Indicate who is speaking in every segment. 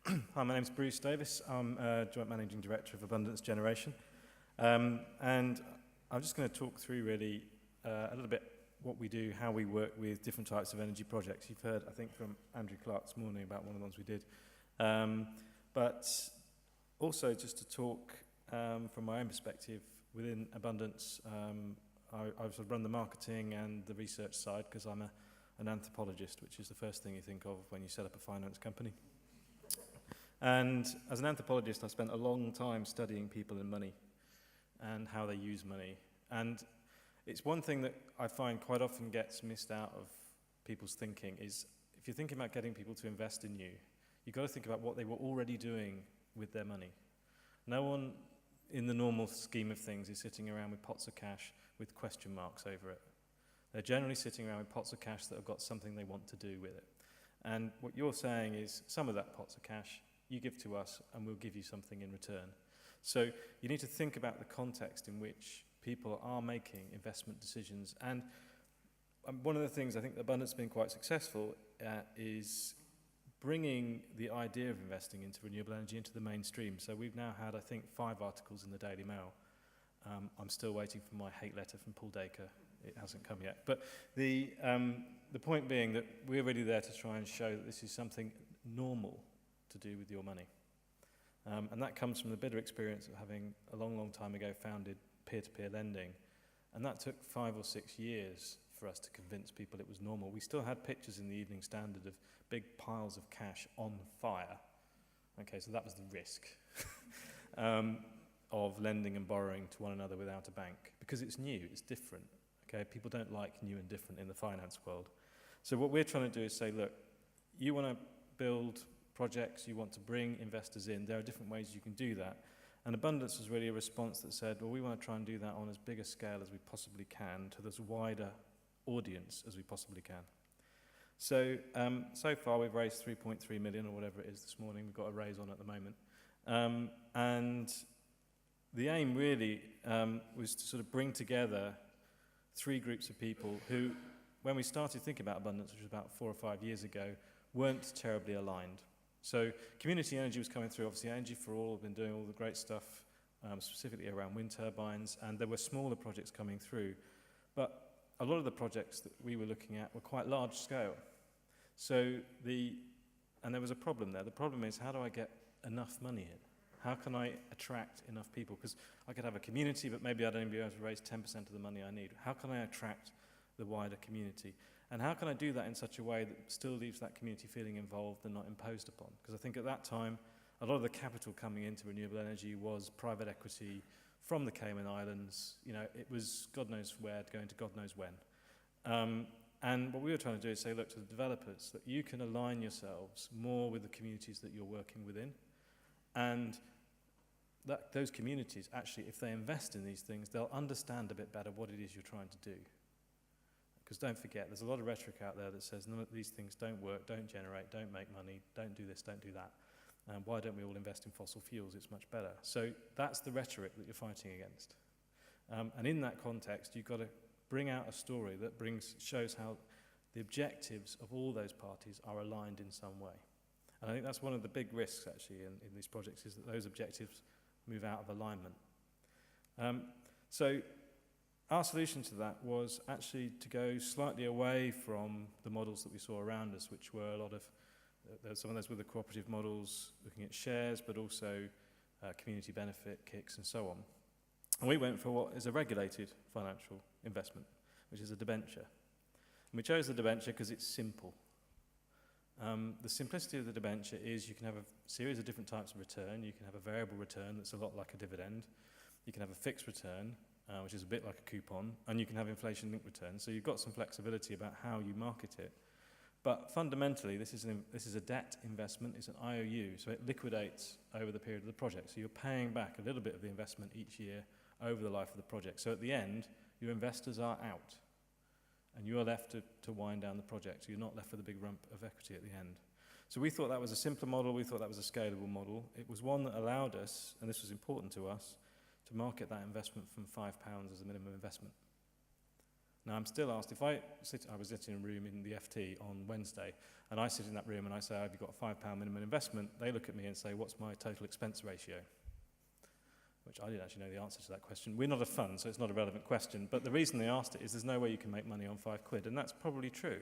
Speaker 1: Hi, my name's Bruce Davis. I'm Joint Managing Director of Abundance Generation. And I'm just going to talk through really a little bit what we do, how we work with different types of energy projects. You've heard, I think, from Andrew Clark this morning about one of the ones we did. But also just to talk from my own perspective within Abundance, I sort of run the marketing and the research side because I'm an anthropologist, which is the first thing you think of when you set up a finance company. And as an anthropologist, I spent a long time studying people and money and how they use money. And it's one thing that I find quite often gets missed out of people's thinking is if you're thinking about getting people to invest in you, you've got to think about what they were already doing with their money. No one in the normal scheme of things is sitting around with pots of cash with question marks over it. They're generally sitting around with pots of cash that have got something they want to do with it. And what you're saying is some of that pots of cash you give to us and we'll give you something in return. So you need to think about the context in which people are making investment decisions. And one of the things I think Abundance has been quite successful at is bringing the idea of investing into renewable energy into the mainstream. So we've now had, I think, 5 articles in the Daily Mail. I'm still waiting for my hate letter from Paul Dacre. It hasn't come yet. But the point being that we're really there to try and show that this is something normal to do with your money. And that comes from the bitter experience of having a long, long time ago founded peer-to-peer lending. And that took 5 or 6 years for us to convince people it was normal. We still had pictures in the Evening Standard of big piles of cash on fire. Okay, so that was the risk of lending and borrowing to one another without a bank. Because it's new, it's different. Okay, people don't like new and different in the finance world. So what we're trying to do is say, look, you want to build projects, you want to bring investors in, there are different ways you can do that. And Abundance was really a response that said, well, we want to try and do that on as big a scale as we possibly can to as wider audience as we possibly can. So, so far we've raised 3.3 million or whatever it is this morning. We've got a raise on at the moment. And the aim really was to sort of bring together 3 groups of people who, when we started thinking about Abundance, which was about 4 or 5 years ago, weren't terribly aligned. So community energy was coming through. Obviously, Energy for All have been doing all the great stuff, specifically around wind turbines, and there were smaller projects coming through. But a lot of the projects that we were looking at were quite large scale. So and there was a problem there. The problem is, how do I get enough money in? How can I attract enough people? Because I could have a community, but maybe I'd only be able to raise 10% of the money I need. How can I attract the wider community? And how can I do that in such a way that still leaves that community feeling involved and not imposed upon? Because I think at that time, a lot of the capital coming into renewable energy was private equity from the Cayman Islands. You know, it was God knows where, going to God knows when. And what we were trying to do is say, look, to the developers, that you can align yourselves more with the communities that you're working within. And that those communities, actually, if they invest in these things, they'll understand a bit better what it is you're trying to do. Because don't forget, there's a lot of rhetoric out there that says none of these things don't work, don't generate, don't make money, don't do this, don't do that. Why don't we all invest in fossil fuels? It's much better. So that's the rhetoric that you're fighting against. And in that context, you've got to bring out a story that shows how the objectives of all those parties are aligned in some way. And I think that's one of the big risks, actually, in these projects, is that those objectives move out of alignment. So our solution to that was actually to go slightly away from the models that we saw around us, which were a lot of, some of those were the cooperative models, looking at shares, but also community benefit, kicks, and so on. And we went for what is a regulated financial investment, which is a debenture. And we chose the debenture because it's simple. The simplicity of the debenture is you can have a series of different types of return. You can have a variable return that's a lot like a dividend. You can have a fixed return, which is a bit like a coupon, and you can have inflation-linked returns. So you've got some flexibility about how you market it. But fundamentally, this is a debt investment. It's an IOU, so it liquidates over the period of the project. So you're paying back a little bit of the investment each year over the life of the project. So at the end, your investors are out, and you are left to wind down the project. So you're not left with a big rump of equity at the end. So we thought that was a simpler model. We thought that was a scalable model. It was one that allowed us, and this was important to us, to market that investment from £5 as a minimum investment. Now, I'm still asked, if I was sitting in a room in the FT on Wednesday, and I sit in that room and I say, have you got a £5 minimum investment? They look at me and say, what's my total expense ratio? Which I didn't actually know the answer to that question. We're not a fund, so it's not a relevant question. But the reason they asked it is there's no way you can make money on £5, and that's probably true.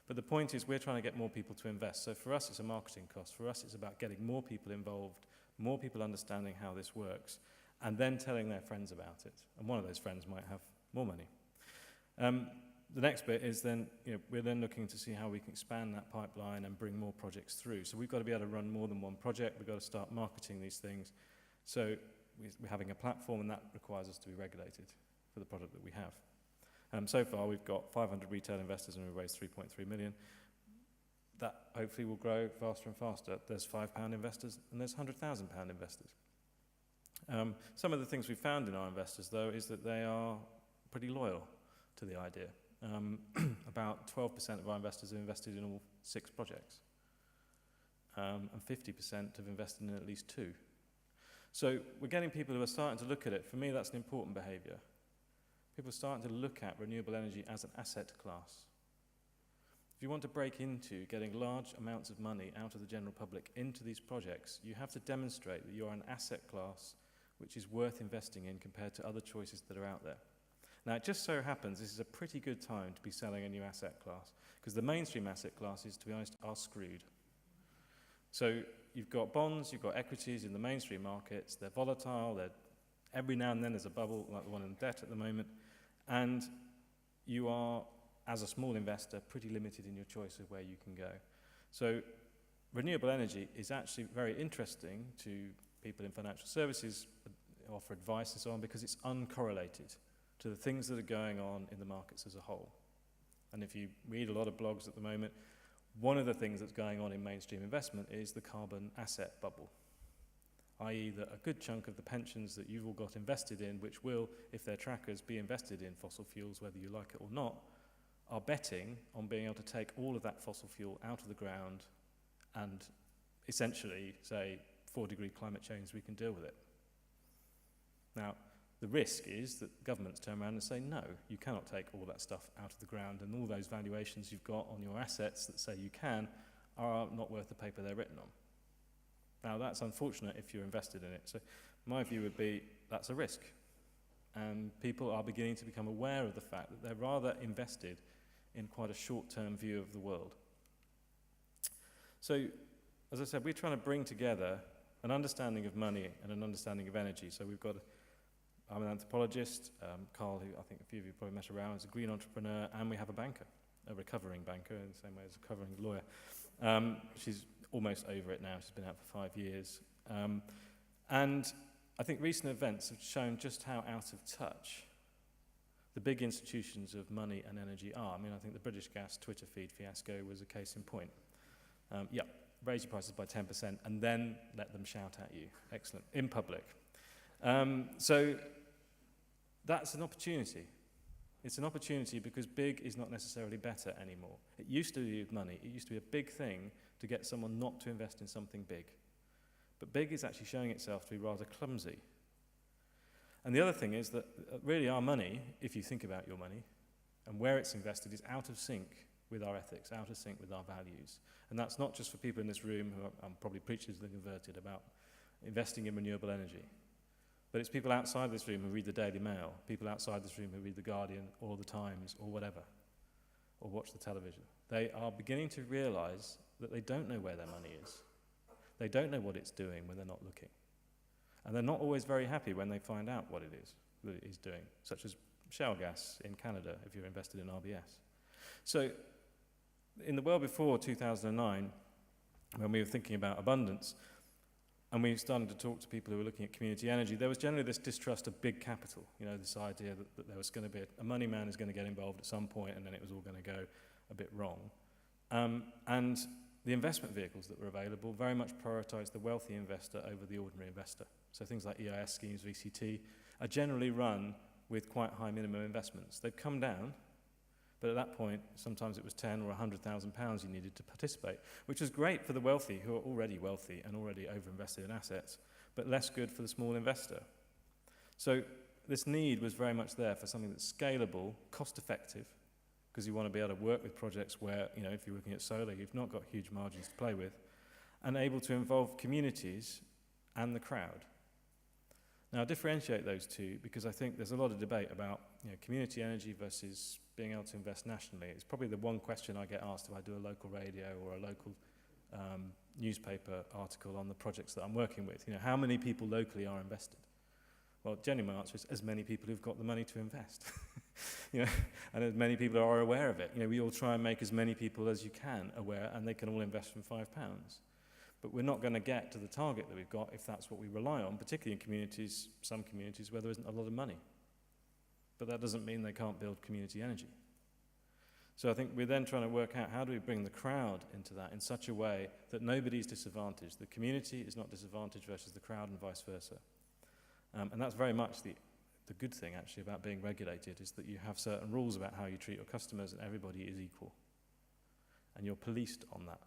Speaker 1: But the point is we're trying to get more people to invest. So for us, it's a marketing cost. For us, it's about getting more people involved, more people understanding how this works, and then telling their friends about it. And one of those friends might have more money. The next bit is then, we're then looking to see how we can expand that pipeline and bring more projects through. So we've got to be able to run more than one project. We've got to start marketing these things. So we're having a platform, and that requires us to be regulated for the product that we have. So far, we've got 500 retail investors, and we've raised 3.3 million. That hopefully will grow faster and faster. There's £5 investors, and there's £100,000 investors. Some of the things we've found in our investors, though, is that they are pretty loyal to the idea. About 12% of our investors have invested in all 6 projects, and 50% have invested in at least 2. So we're getting people who are starting to look at it. For me, that's an important behaviour. People are starting to look at renewable energy as an asset class. If you want to break into getting large amounts of money out of the general public into these projects, you have to demonstrate that you're an asset class which is worth investing in compared to other choices that are out there. Now, it just so happens this is a pretty good time to be selling a new asset class, because the mainstream asset classes, to be honest, are screwed. So you've got bonds, you've got equities in the mainstream markets. They're volatile. Every now and then there's a bubble, like the one in debt at the moment. And you are, as a small investor, pretty limited in your choice of where you can go. So renewable energy is actually very interesting to people in financial services, offer advice and so on, because it's uncorrelated to the things that are going on in the markets as a whole. And if you read a lot of blogs at the moment, one of the things that's going on in mainstream investment is the carbon asset bubble, i.e. that a good chunk of the pensions that you've all got invested in, which will, if they're trackers, be invested in fossil fuels, whether you like it or not, are betting on being able to take all of that fossil fuel out of the ground and essentially say 4-degree climate change, we can deal with it. Now, the risk is that governments turn around and say, no, you cannot take all that stuff out of the ground, and all those valuations you've got on your assets that say you can are not worth the paper they're written on. Now, that's unfortunate if you're invested in it. So my view would be that's a risk. And people are beginning to become aware of the fact that they're rather invested in quite a short-term view of the world. So, as I said, we're trying to bring together an understanding of money and an understanding of energy. So I'm an anthropologist. Carl, who I think a few of you probably met around, is a green entrepreneur, and we have a banker, a recovering banker, in the same way as a recovering lawyer. She's almost over it now. She's been out for 5 years. And I think recent events have shown just how out of touch the big institutions of money and energy are. I mean, I think the British Gas Twitter feed fiasco was a case in point. Raise your prices by 10% and then let them shout at you. Excellent. In public. So that's an opportunity. It's an opportunity because big is not necessarily better anymore. It used to be with money. It used to be a big thing to get someone not to invest in something big. But big is actually showing itself to be rather clumsy. And the other thing is that really our money, if you think about your money, and where it's invested is out of sync with our ethics, out of sync with our values. And that's not just for people in this room who are probably preachers and converted about investing in renewable energy. But it's people outside this room who read the Daily Mail, people outside this room who read the Guardian or the Times or whatever, or watch the television. They are beginning to realise that they don't know where their money is. They don't know what it's doing when they're not looking. And they're not always very happy when they find out what it is that it is doing, such as shale gas in Canada if you're invested in RBS. So in the world before 2009, when we were thinking about abundance, and we started to talk to people who were looking at community energy, there was generally this distrust of big capital, this idea that there was going to be a money man is going to get involved at some point and then it was all going to go a bit wrong. And the investment vehicles that were available very much prioritised the wealthy investor over the ordinary investor. So things like EIS schemes, VCT, are generally run with quite high minimum investments. They've come down, but at that point, sometimes it was £10,000 or £100,000 you needed to participate, which was great for the wealthy, who are already wealthy and already over-invested in assets, but less good for the small investor. So this need was very much there for something that's scalable, cost-effective, because you want to be able to work with projects where, you know, if you're looking at solar, you've not got huge margins to play with, and able to involve communities and the crowd. Now, I differentiate those two because I think there's a lot of debate about, you know, community energy versus being able to invest nationally. It's probably the one question I get asked if I do a local radio or a local newspaper article on the projects that I'm working with. You know, how many people locally are invested? Well, generally my answer is as many people who've got the money to invest. You know, and as many people are aware of it. You know, we all try and make as many people as you can aware, and they can all invest from £5. But we're not going to get to the target that we've got if that's what we rely on, particularly in communities, some communities where there isn't a lot of money. But that doesn't mean they can't build community energy. So I think we're then trying to work out how do we bring the crowd into that in such a way that nobody's disadvantaged. The community is not disadvantaged versus the crowd and vice versa. And that's very much the good thing actually about being regulated, is that you have certain rules about how you treat your customers and everybody is equal. And you're policed on that.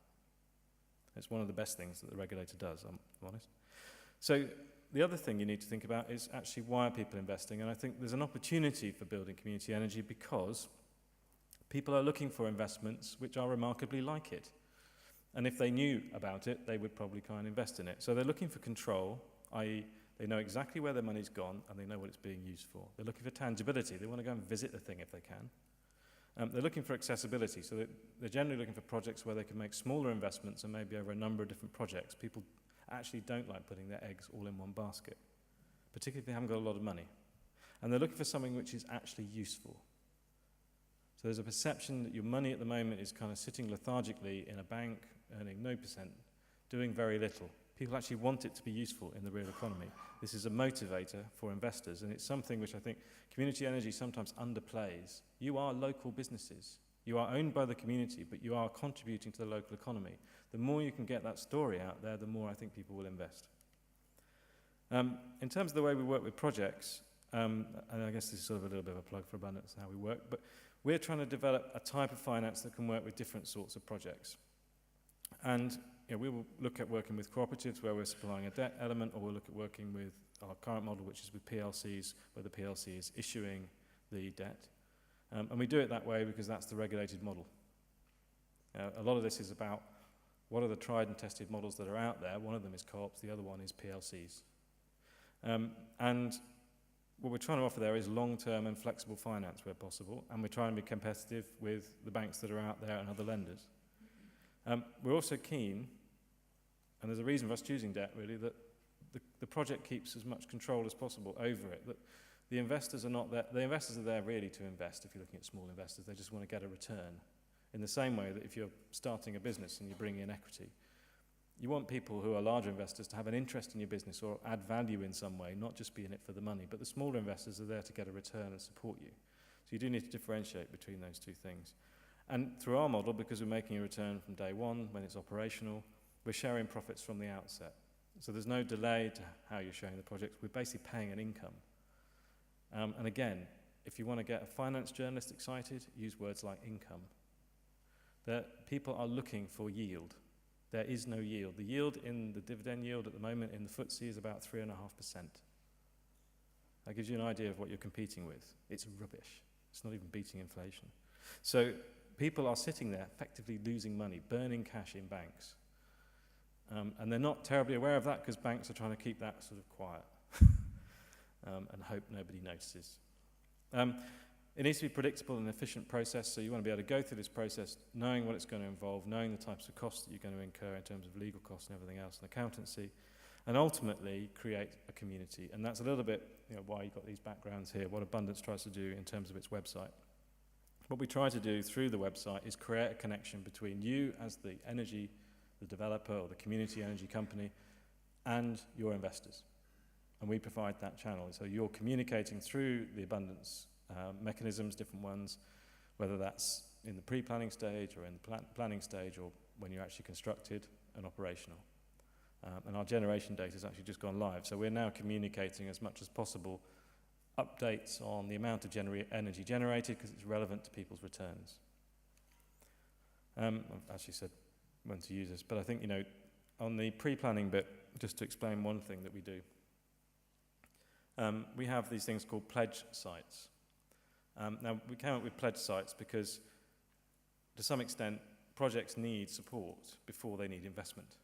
Speaker 1: It's one of the best things that the regulator does, I'm honest. So the other thing you need to think about is actually why are people investing? And I think there's an opportunity for building community energy because people are looking for investments which are remarkably like it. And if they knew about it, they would probably try and invest in it. So they're looking for control, i.e. they know exactly where their money's gone and they know what it's being used for. They're looking for tangibility. They want to go and visit the thing if they can. They're looking for accessibility. So they're generally looking for projects where they can make smaller investments and maybe over a number of different projects. People actually don't like putting their eggs all in one basket, particularly if they haven't got a lot of money. And they're looking for something which is actually useful. So there's a perception that your money at the moment is kind of sitting lethargically in a bank, earning no percent, doing very little. People actually want it to be useful in the real economy. This is a motivator for investors, and it's something which I think community energy sometimes underplays. You are local businesses. You are owned by the community, but you are contributing to the local economy. The more you can get that story out there, the more I think people will invest. In terms of the way we work with projects, and I guess this is sort of a little bit of a plug for Abundance and how we work, but we're trying to develop a type of finance that can work with different sorts of projects. And you know, we will look at working with cooperatives where we're supplying a debt element, or we'll look at working with our current model, which is with PLCs, where the PLC is issuing the debt. And we do it that way because that's the regulated model. A lot of this is about what are the tried and tested models that are out there. One of them is co-ops, the other one is PLCs. And what we're trying to offer there is long-term and flexible finance where possible, and we're trying to be competitive with the banks that are out there and other lenders. We're also keen, and there's a reason for us choosing debt really, that the project keeps as much control as possible over it. That the investors are not there. The investors are there really to invest. If you're looking at small investors, they just want to get a return. In the same way that if you're starting a business and you bring in equity, you want people who are larger investors to have an interest in your business or add value in some way, not just be in it for the money. But the smaller investors are there to get a return and support you. So you do need to differentiate between those two things. And through our model, because we're making a return from day one when it's operational, we're sharing profits from the outset. So there's no delay to how you're sharing the projects. We're basically paying an income. And again, if you want to get a finance journalist excited, use words like income. That people are looking for yield. There is no yield. The yield in the dividend yield at the moment in the FTSE is about 3.5%. That gives you an idea of what you're competing with. It's rubbish. It's not even beating inflation. So people are sitting there effectively losing money, burning cash in banks. And they're not terribly aware of that because banks are trying to keep that sort of quiet and hope nobody notices. It needs to be predictable and efficient process, so you want to be able to go through this process knowing what it's going to involve, knowing the types of costs that you're going to incur in terms of legal costs and everything else and accountancy, and ultimately create a community. And that's a little bit why you've got these backgrounds here, what Abundance tries to do in terms of its website. What we try to do through the website is create a connection between you as the developer or the community energy company and your investors. And we provide that channel. So you're communicating through the Abundance mechanisms, different ones, whether that's in the pre-planning stage or in the planning stage or when you're actually constructed and operational. And our generation data has actually just gone live. So we're now communicating as much as possible updates on the amount of energy generated because it's relevant to people's returns. I've actually said when to use this, but I think, on the pre-planning bit, just to explain one thing that we do. we have these things called pledge sites. Now, we came up with pledge sites because, to some extent, projects need support before they need investment.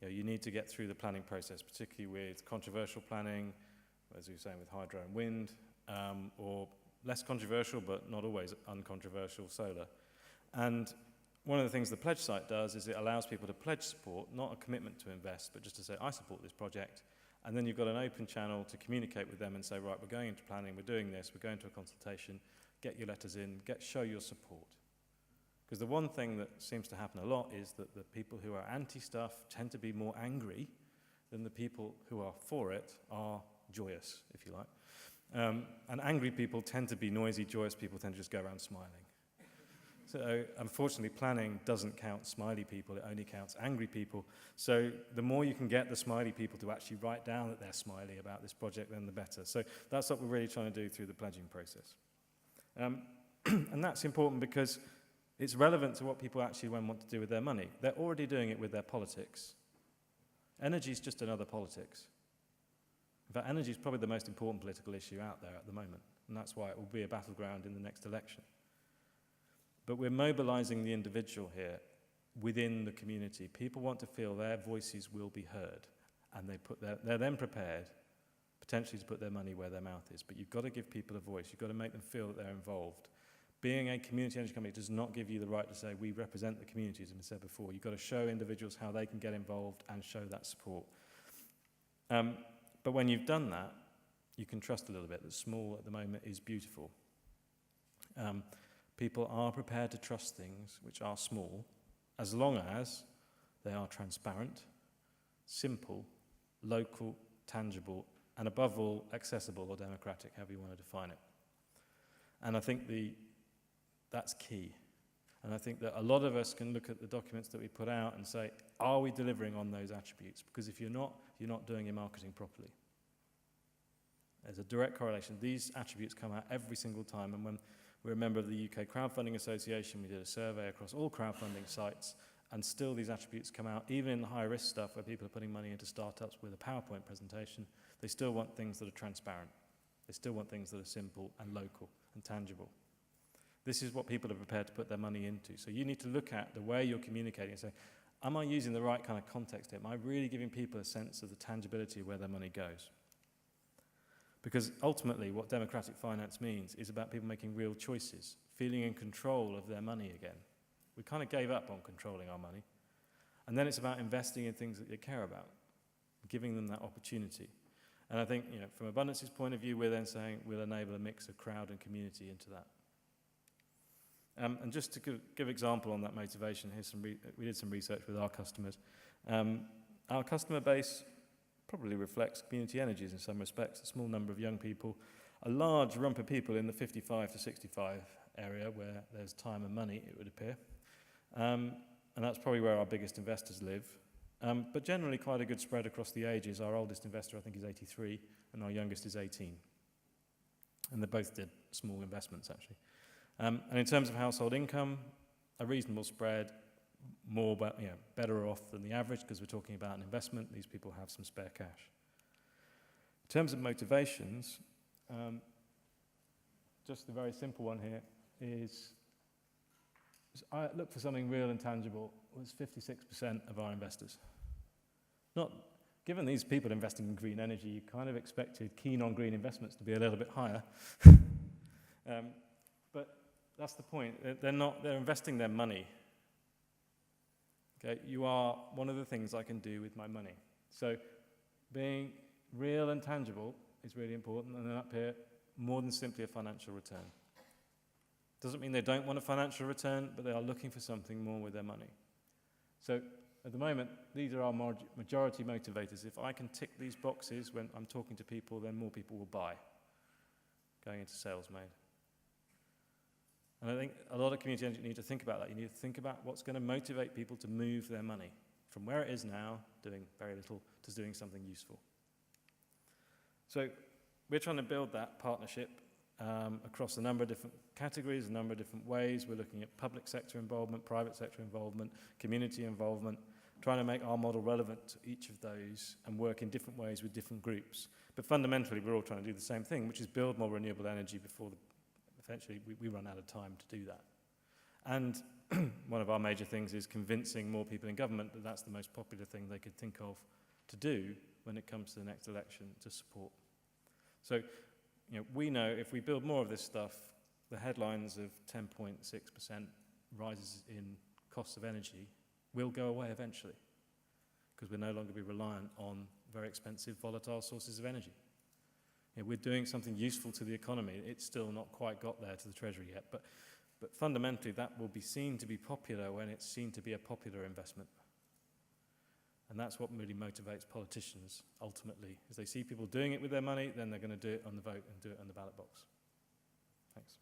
Speaker 1: You need to get through the planning process, particularly with controversial planning, as we were saying with hydro and wind, or less controversial but not always uncontroversial solar. And one of the things the pledge site does is it allows people to pledge support, not a commitment to invest, but just to say, I support this project. And then you've got an open channel to communicate with them and say, right, we're going into planning, we're doing this, we're going to a consultation, get your letters in, show your support. Because the one thing that seems to happen a lot is that the people who are anti-stuff tend to be more angry than the people who are for it are joyous, if you like. And angry people tend to be noisy, joyous people tend to just go around smiling. So unfortunately, planning doesn't count smiley people, it only counts angry people. So the more you can get the smiley people to actually write down that they're smiley about this project, then the better. So that's what we're really trying to do through the pledging process. And that's important because it's relevant to what people actually want to do with their money. They're already doing it with their politics. Energy is just another politics. In fact, energy is probably the most important political issue out there at the moment, and that's why it will be a battleground in the next election. But we're mobilizing the individual here within the community. People want to feel their voices will be heard, and they're then prepared potentially to put their money where their mouth is. But you've got to give people a voice. You've got to make them feel that they're involved. Being a community energy company does not give you the right to say, we represent the community, as I said before. You've got to show individuals how they can get involved and show that support. But when you've done that, you can trust a little bit that small at the moment is beautiful. People are prepared to trust things which are small, as long as they are transparent, simple, local, tangible, and above all, accessible or democratic, however you want to define it. And I think that's key. And I think that a lot of us can look at the documents that we put out and say, are we delivering on those attributes? Because if you're not doing your marketing properly. There's a direct correlation. These attributes come out every single time. And when we're a member of the UK Crowdfunding Association, we did a survey across all crowdfunding sites, and still these attributes come out, even in the high-risk stuff where people are putting money into startups with a PowerPoint presentation. They still want things that are transparent. They still want things that are simple and local and tangible. This is what people are prepared to put their money into. So you need to look at the way you're communicating and say, am I using the right kind of context here? Am I really giving people a sense of the tangibility of where their money goes? Because ultimately, what democratic finance means is about people making real choices, feeling in control of their money again. We kind of gave up on controlling our money. And then it's about investing in things that they care about, giving them that opportunity. And I think, from Abundance's point of view, we're then saying we'll enable a mix of crowd and community into that. And just to give example on that motivation, we did some research with our customers. Our customer base probably reflects community energies in some respects, a small number of young people, a large rump of people in the 55 to 65 area where there's time and money, it would appear. And that's probably where our biggest investors live. But generally quite a good spread across the ages. Our oldest investor, I think, is 83, and our youngest is 18. And they both did small investments, actually. And in terms of household income, a reasonable spread, better off than the average because we're talking about an investment. These people have some spare cash. In terms of motivations, just the very simple one here is I look for something real and tangible was 56% of our investors. Given these people investing in green energy, you kind of expected keen on green investments to be a little bit higher. But that's the point. They're investing their money. Okay, you are one of the things I can do with my money. So being real and tangible is really important, and then up here, more than simply a financial return. Doesn't mean they don't want a financial return, but they are looking for something more with their money. So at the moment, these are our majority motivators. If I can tick these boxes when I'm talking to people, then more people will buy, going into sales mode. And I think a lot of community energy need to think about that. You need to think about what's going to motivate people to move their money from where it is now, doing very little, to doing something useful. So we're trying to build that partnership across a number of different categories, a number of different ways. We're looking at public sector involvement, private sector involvement, community involvement. trying to make our model relevant to each of those and work in different ways with different groups. But fundamentally, we're all trying to do the same thing, which is build more renewable energy before eventually we run out of time to do that. And one of our major things is convincing more people in government that that's the most popular thing they could think of to do when it comes to the next election to support. So, we know if we build more of this stuff, the headlines of 10.6% rises in costs of energy will go away eventually, because we'll no longer be reliant on very expensive, volatile sources of energy. We're doing something useful to the economy. It's still not quite got there to the Treasury yet, but fundamentally that will be seen to be popular when it's seen to be a popular investment. And that's what really motivates politicians, ultimately. As they see people doing it with their money, then they're going to do it on the vote and do it on the ballot box. Thanks.